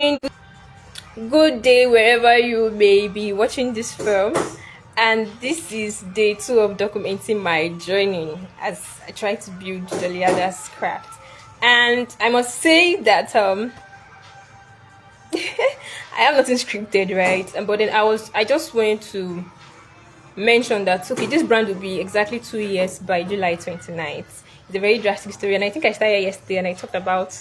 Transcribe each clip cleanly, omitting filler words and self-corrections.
Good day wherever you may be watching this film. And this is day 2 of documenting my journey as I try to build DollyhadasCraft. And I must say that I have nothing scripted, right? But then I just wanted to mention that okay, this brand will be exactly 2 years by July 29th. It's a very drastic story, and I think I started yesterday and I talked about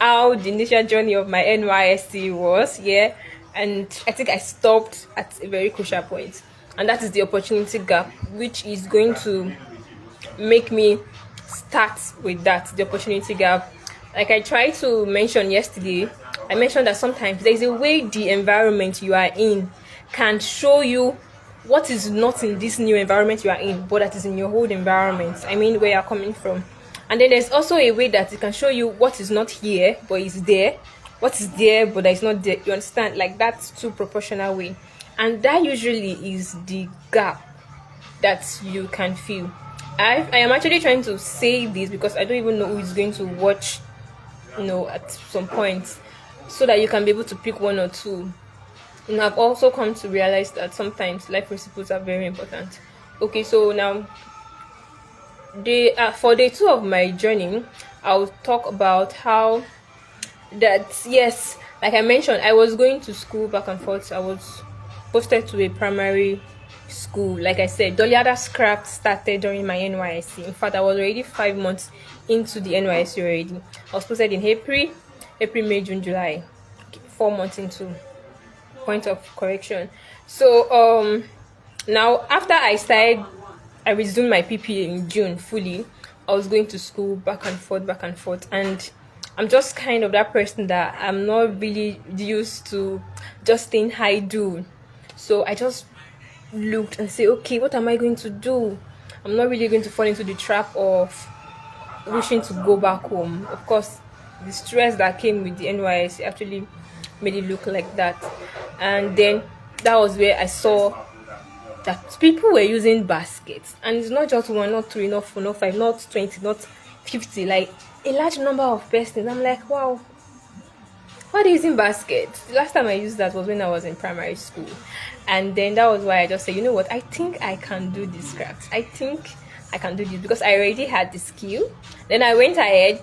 how the initial journey of my NYSC was, yeah. And I think I stopped at a very crucial point, and that is the opportunity gap, which is going to make me start with that. The opportunity gap, like I tried to mention yesterday, I mentioned that sometimes there's a way the environment you are in can show you what is not in this new environment you are in, but that is in your old environment. I mean, where you're coming from. And then there's also a way that it can show you what is not here, but is there. What is there, but that is not there. You understand? Like that's two proportional way. And that usually is the gap that you can feel. I am actually trying to say this because I don't even know who is going to watch, at some point, so that you can be able to pick one or two. And I've also come to realize that sometimes life principles are very important. Okay, so now for day 2 of my journey, I'll talk about how that yes, like I mentioned, I was going to school back and forth. I was posted to a primary school. Like I said, DollyhadasCraft started during my NYSC. In fact, I was already 5 months into the NYSC already. I was posted in April, May, June, July. Okay, 4 months into, point of correction. So now after I resumed my PPA in June fully. I was going to school back and forth, and I'm just kind of that person that I'm not really used to just staying idle. So I just looked and say, okay, what am I going to do? I'm not really going to fall into the trap of wishing to go back home. Of course, the stress that came with the NYS actually made it look like that. And then that was where I saw that people were using baskets, and it's not just one, not three, not four, not five, not 20, not 50, like a large number of persons. I'm like, wow, why are they using baskets? The last time I used that was when I was in primary school, and then that was why I just said, you know what, I think I can do this craft. I think I can do this because I already had the skill. Then I went ahead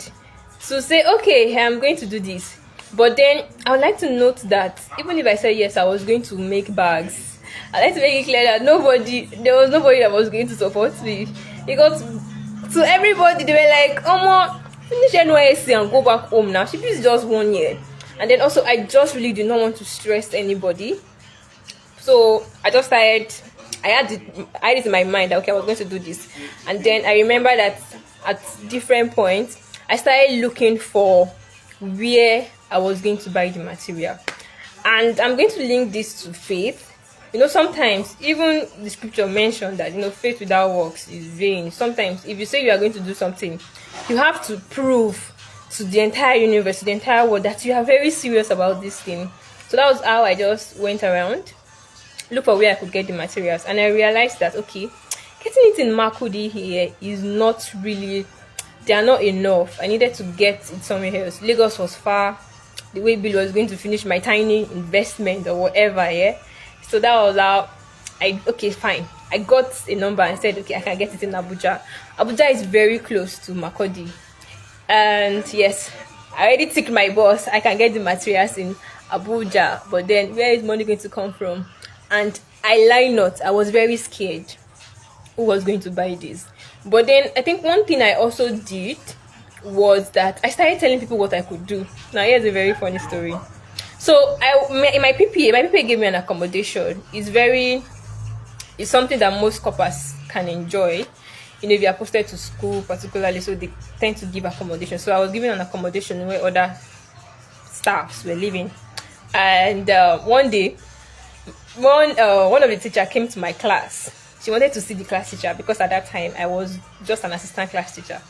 to say, okay, I'm going to do this. But then I would like to note that even if I said yes, I was going to make bags, I like to make it clear that there was nobody that was going to support me. Because to everybody, they were like, oh, finish NYSC and go back home now. She is just 1 year. And then also, I just really did not want to stress anybody. So I just started, I had it in my mind that, okay, I was going to do this. And then I remember that at different points, I started looking for where I was going to buy the material. And I'm going to link this to faith. Sometimes even the scripture mentioned that faith without works is vain. Sometimes if you say you are going to do something, you have to prove to the entire universe, to the entire world, that you are very serious about this thing. So that was how I just went around, look for where I could get the materials, and I realized that okay, getting it in Makudi here is not really, they are not enough. I needed to get it somewhere else. Lagos was far. The way Bill was going to finish my tiny investment or whatever, yeah. So that was how okay, fine. I got a number and said, okay, I can get it in Abuja. Abuja is very close to Makodi. And yes, I already ticked my boss. I can get the materials in Abuja. But then where is money going to come from? And I lie not, I was very scared who was going to buy this. But then I think one thing I also did was that I started telling people what I could do. Now here's a very funny story. So in my PPA gave me an accommodation. It's something that most coppers can enjoy. If you are posted to school particularly, so they tend to give accommodation. So I was given an accommodation where other staffs were living. And one day, one of the teacher came to my class. She wanted to see the class teacher because at that time I was just an assistant class teacher.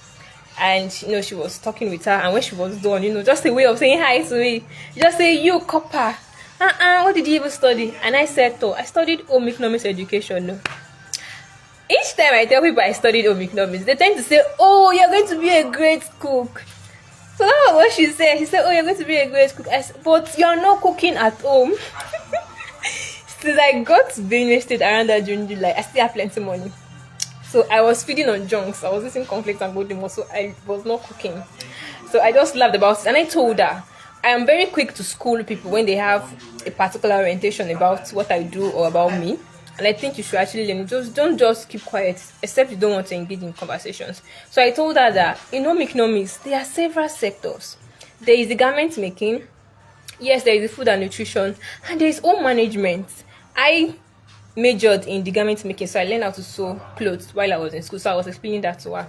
And she was talking with her, and when she was done, just a way of saying hi to me. Just say, you copper, what did you even study? And I said, oh, I studied home economics education. No. Each time I tell people I studied home economics, they tend to say, oh, you're going to be a great cook. So that was what she said. She said, "Oh, you're going to be a great cook." But you're not cooking at home. Since I got to Benue State around that June, July, I still have plenty money. So I was feeding on junks. I was eating conflicts and golden so I was not cooking. So I just laughed about it. And I told her, I am very quick to school people when they have a particular orientation about what I do or about me. And I think you should actually learn. Just don't just keep quiet, except you don't want to engage in conversations. So I told her that in home economics, there are several sectors. There is the garment making. Yes, there is the food and nutrition. And there is home management. I majored in the garment making, so I learned how to sew clothes while I was in school. So I was explaining that to her.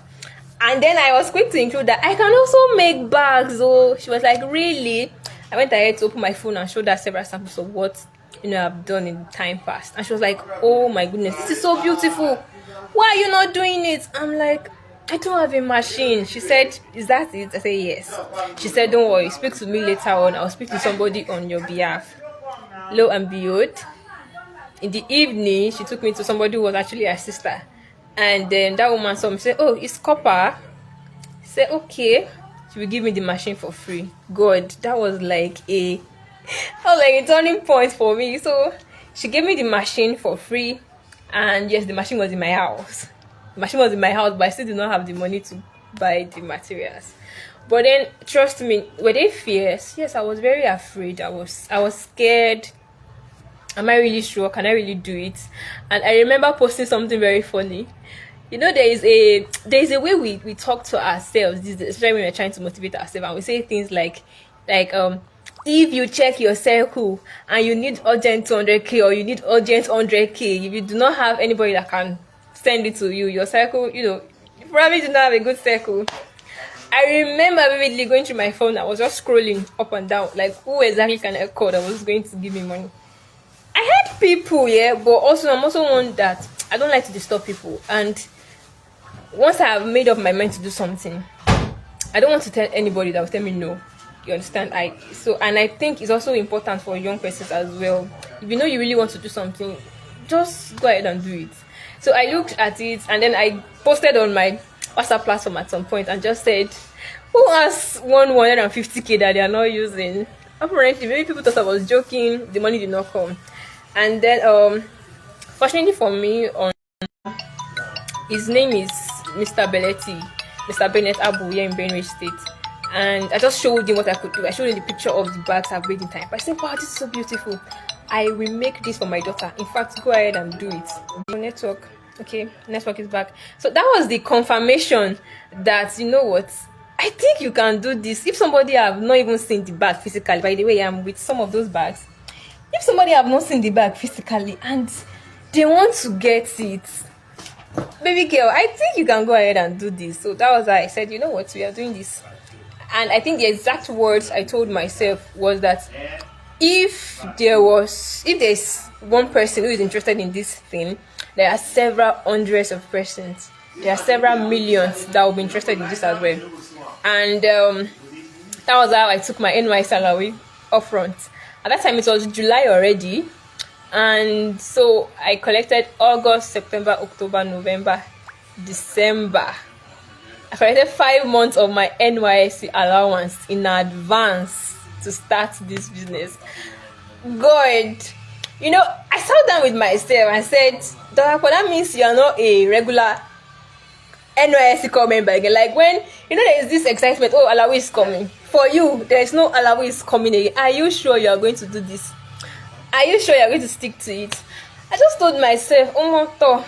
And then I was quick to include that I can also make bags. Oh, she was like, really? I went ahead to open my phone and showed her several samples of what I've done in time past. And she was like, oh my goodness, this is so beautiful. Why are you not doing it? I'm like, I don't have a machine. She said, is that it? I said, yes. She said, don't worry, speak to me later on. I'll speak to somebody on your behalf. Lo and behold, in the evening, she took me to somebody who was actually her sister. And then that woman saw me, said, oh, it's copper. I said, okay. She will give me the machine for free. God, that was like a turning point for me. So she gave me the machine for free. And yes, the machine was in my house. The machine was in my house, but I still did not have the money to buy the materials. But then, trust me, were they fierce? Yes, I was very afraid. I was scared. Am I really sure? Can I really do it? And I remember posting something very funny. There is a way we talk to ourselves, especially when we're trying to motivate ourselves, and we say things like if you check your circle and you need urgent 200k or you need urgent 100k, if you do not have anybody that can send it to you, your circle, you probably do not have a good circle. I remember vividly going through my phone. I was just scrolling up and down, like who exactly can I call that was going to give me money. I had people, yeah, but also I'm also one that I don't like to disturb people. And once I have made up my mind to do something, I don't want to tell anybody that will tell me no. You understand? I think it's also important for young persons as well. If you know you really want to do something, just go ahead and do it. So I looked at it and then I posted on my WhatsApp platform at some point and just said, who has 150k that they are not using? Apparently, many people thought I was joking. The money did not come. And then, fortunately for me, his name is Mr. Bennett Abu here in Benue State. And I just showed him what I could do. I showed him the picture of the bags I've made in time. But I said, wow, this is so beautiful. I will make this for my daughter. In fact, go ahead and do it. Network. Okay, network is back. So that was the confirmation that, you know what, I think you can do this. If somebody have not even seen the bag physically, by the way, I'm with some of those bags. If somebody have not seen the bag physically and they want to get it, baby girl, I think you can go ahead and do this. So that was why I said, you know what, we are doing this. And I think the exact words I told myself was that if there's one person who is interested in this thing, there are several hundreds of persons. There are several millions that will be interested in this as well. And that was how I took my NY salary up front. At that time, it was July already. And so I collected August, September, October, November, December. I collected 5 months of my NYSC allowance in advance to start this business. God, I sat down with myself and said, Dr. that means you are not a regular NYSC core member again. Like when, there is this excitement, oh, Alawi is coming. For you, there is no Alawi is coming again. Are you sure you are going to do this? Are you sure you are going to stick to it? I just told myself, oh,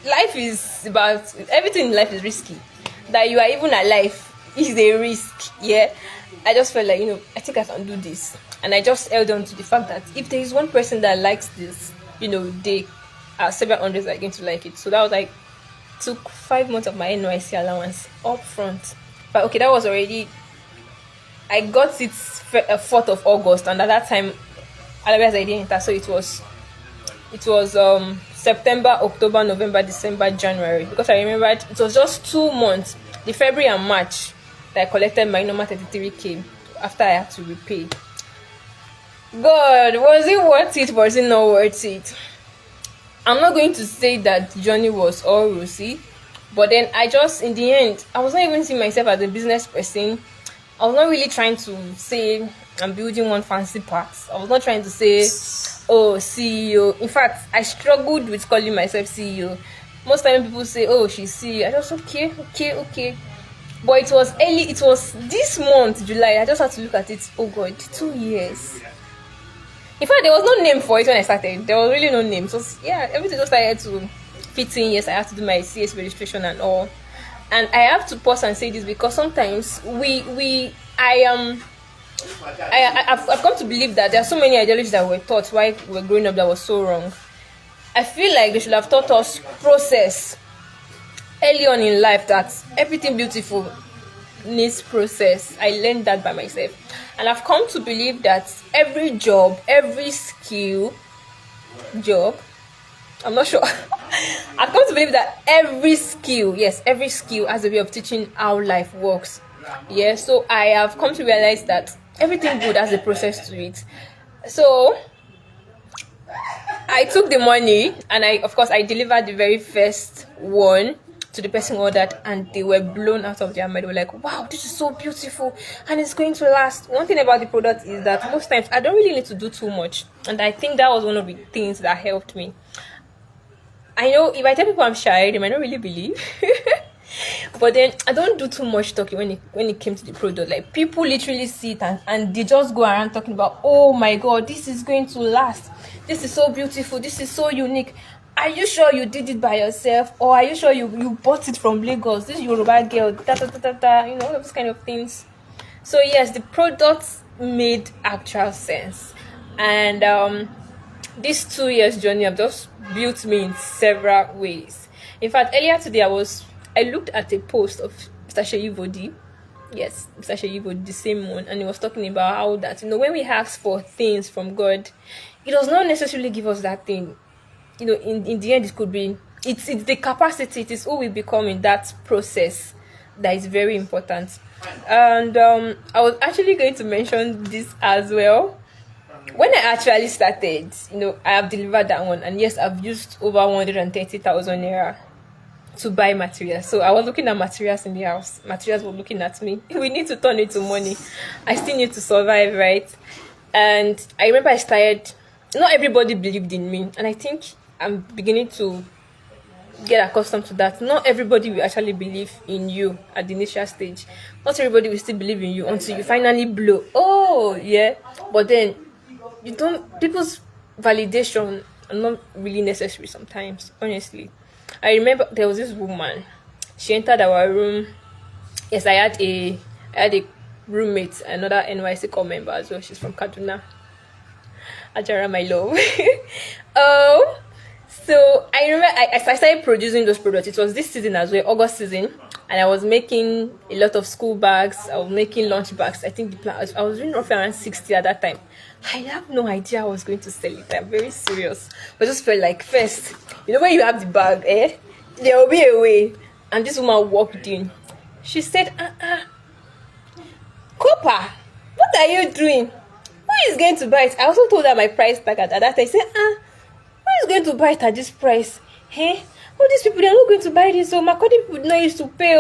life is about, everything in life is risky. That you are even alive is a risk, yeah? I just felt like, I think I can do this. And I just held on to the fact that if there is one person that likes this, they are several hundreds that are going to like it. So that was like, took 5 months of my NYC allowance up front. But okay, that was already, I got it 4th of August. And at that time, otherwise I didn't enter. So it was September, October, November, December, January. Because I remembered it was just 2 months, the February and March, that I collected my normal 33k after I had to repay. God, was it worth it? Was it not worth it? I'm not going to say that the journey was all rosy, But then I just, in the end, I was not even seeing myself as a business person. I was not really trying to say I'm building one fancy part. I was not trying to say, oh, CEO. In fact, I struggled with calling myself CEO. Most time people say, oh, she's CEO. I just, okay. But it was early, it was this month, July. I just had to look at it. Oh God, 2 years. In fact, there was no name for it when I started. There was really no name. So yeah, everything just started to fit in. Yes, I have to do my CS registration and all. And I have to pause and say this because sometimes I've come to believe that there are so many ideologies that were taught while we were growing up that was so wrong. I feel like they should have taught us process early on in life, that everything beautiful needs process. I learned that by myself. And I've come to believe that every job, every skill, job, I'm not sure. I've come to believe that every skill has a way of teaching how life works. Yeah, so I have come to realize that everything good has a process to it. So I took the money and I delivered the very first one to the person who ordered, and they were blown out of their mind. They were like, wow, this is so beautiful and it's going to last. One thing about the product is that most times I don't really need to do too much, and I think that was one of the things that helped me. I know if I tell people I'm shy, they might not really believe. But then I don't do too much talking when it came to the product. Like, people literally see it and they just go around talking about, oh my God, this is going to last. This is so beautiful. This is so unique. Are you sure you did it by yourself? Or are you sure you bought it from Lagos? This Yoruba girl, you know, all those kind of things. So yes, the products made actual sense. And this 2 years journey have just built me in several ways. In fact, earlier today I looked at a post of Mr. Sheyi Vodi. Yes, Mr. Sheyi Vodi, the same one, and he was talking about how that, when we ask for things from God, He does not necessarily give us that thing. In the end, it could be it's the capacity, it is who we become in that process that is very important. And I was actually going to mention this as well. When I actually started, I have delivered that one, and yes, I've used over 130,000 naira to buy materials. So I was looking at materials in the house. Materials were looking at me. We need to turn it to money. I still need to survive, right? And I remember I started. Not everybody believed in me, and I think I'm beginning to get accustomed to that. Not everybody will actually believe in you at the initial stage. Not everybody will still believe in you until you finally blow. Oh yeah, but then you don't. People's validation are not really necessary sometimes. Honestly, I remember there was this woman. She entered our room. Yes, I had a roommate, another NYC core member as well. She's from Kaduna. Ajara, my love. So I remember I started producing those products. It was this season as well, August season, and I was making a lot of school bags. I was making lunch bags. I think I was doing roughly around 60 at that time. I have no idea I was going to sell it. I'm very serious. But I just felt like, first, when you have the bag, there will be a way. And this woman walked in. She said, Cooper, what are you doing? Who is going to buy it? I also told her my price tag at that time. I said, who is going to buy it at this price? Hey, all these people, they're not going to buy this. So my people would not used to pay.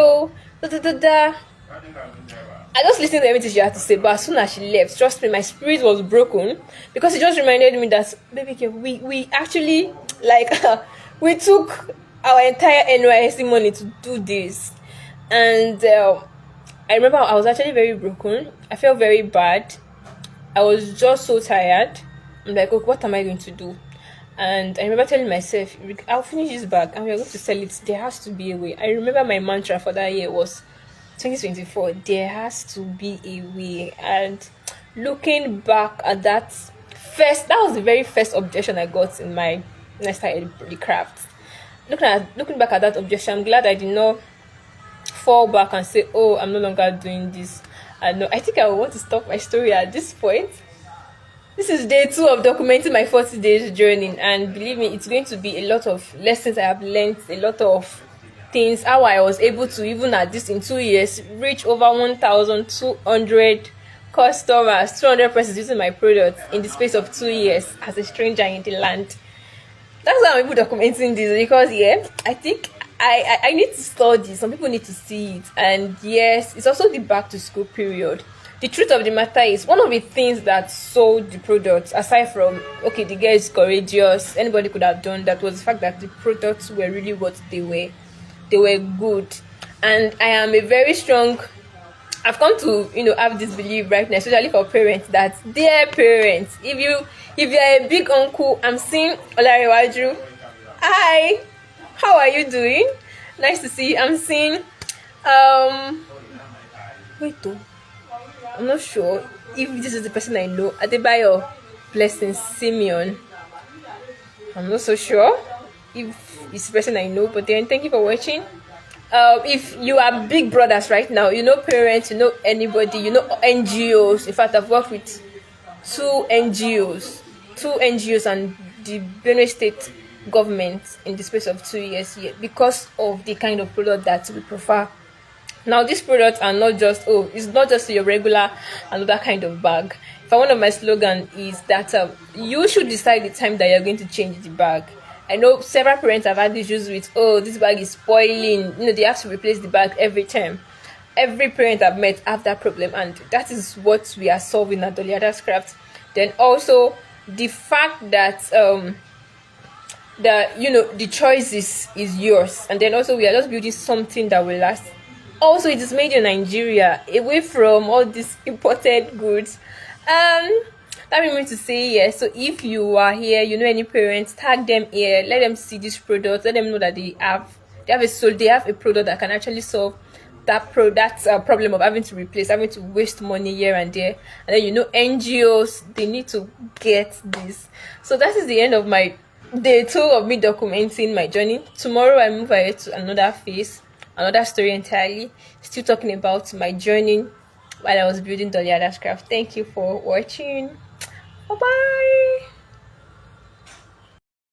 I just listened to everything she had to say, but as soon as she left, trust me, my spirit was broken, because it just reminded me that, baby girl, we actually, we took our entire NYSC money to do this. And I remember I was actually very broken. I felt very bad. I was just so tired. I'm like, okay, what am I going to do? And I remember telling myself, I'll finish this bag and we're going to sell it. There has to be a way. I remember my mantra for that year was 2024. There has to be a way. And looking back at that was the very first objection I got when I started the craft. Looking back at that objection, I'm glad I did not fall back and say, oh, I'm no longer doing this. No, I think I will want to stop my story at this point. This is day 2 of documenting my 40 days journey, and believe me, it's going to be a lot of lessons I have learned, a lot of things, how I was able to, even at this in 2 years, reach over 1,200 customers, 200 persons using my product in the space of 2 years as a stranger in the land. That's why I'm able documenting this, because I think I need to study. Some people need to see it. And yes, it's also the back to school period. The truth of the matter is, one of the things that sold the product, aside from, okay, the girl is courageous, anybody could have done that, was the fact that the products were really what they were. They were good. And I am a very strong, I've come to, have this belief right now, especially for parents, that dear parents, if you're a big uncle, I'm seeing Olarewaju. Hi, how are you doing? Nice to see you. I'm seeing wait oh, I'm not sure if this is the person I know. Adebayo Blessing Simeon. I'm not so sure if it's the person I know, but then thank you for watching. If you are big brothers right now, parents, anybody, NGOs. In fact, I've worked with two NGOs and the Benue State government in the space of 2 years here, because of the kind of product that we prefer. Now, these products are not just, it's not just your regular another kind of bag. For one of my slogan is that you should decide the time that you're going to change the bag. I know several parents have had issues with, this bag is spoiling. They have to replace the bag every time. Every parent I've met have that problem, and that is what we are solving at DollyhadasCraft. Then also the fact that the choice is yours, and then also we are just building something that will last. Also, it is made in Nigeria, away from all these imported goods. That brings me to say, yes. So if you are here, any parents, tag them here, let them see this product, let them know that they have a product that can actually solve that problem of having to waste money here and there. And then NGOs, they need to get this. So that is the end of my day 2 of me documenting my journey. Tomorrow I move ahead to another phase, another story entirely, still talking about my journey while I was building DollyhadasCraft. Thank you for watching. Bye bye.